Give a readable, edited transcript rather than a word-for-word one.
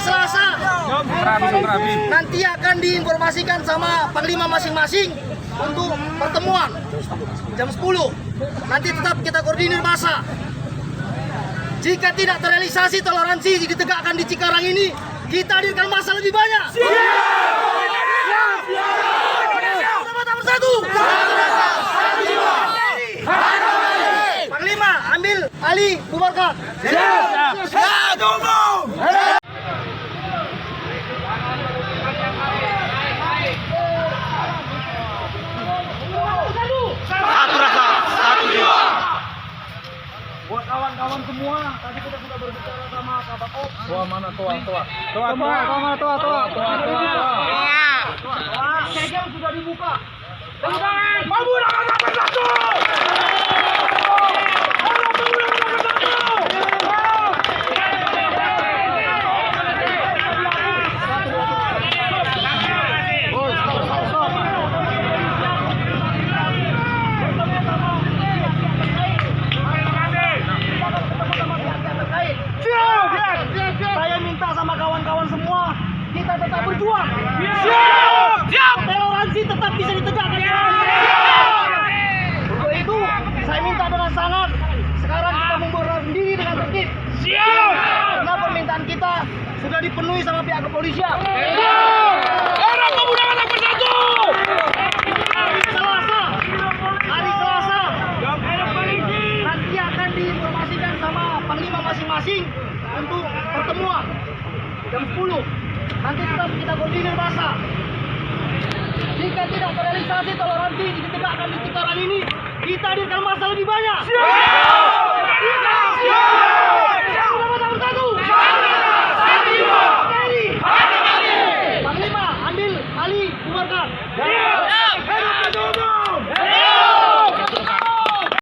Selasa nanti akan diinformasikan sama Panglima masing-masing untuk pertemuan jam 10. Nanti tetap kita koordinir massa. Jika tidak terrealisasi toleransi ditegakkan di Cikarang ini, kita hadirkan massa lebih banyak. Bersatu. Panglima ambil alih, bubarkan. Buat kawan-kawan semua, tadi kita sudah berbicara sama Kabak Op. Tua mana tua? Segel sudah dibuka. Pemuda Makassar bersatu! Saya minta sama kawan-kawan semua, kita tetap berjuang. Siap! Toleransi tetap bisa ditegakkan. Untuk itu, saya minta dengan sangat, sekarang kita membubarkan diri dengan tertib. Siap! Karena permintaan kita sudah dipenuhi sama pihak kepolisian. Era Pemuda Makassar bersatu! Hari Selasa, nanti akan diinformasikan sama Panglima masing-masing untuk pertemuan jam 10. Nanti tetap kita koordinir massa. Jika tidak terrealisasi toleransi ditegakkan di Cikarang ini, kita hadirkan massa lebih banyak. Siap!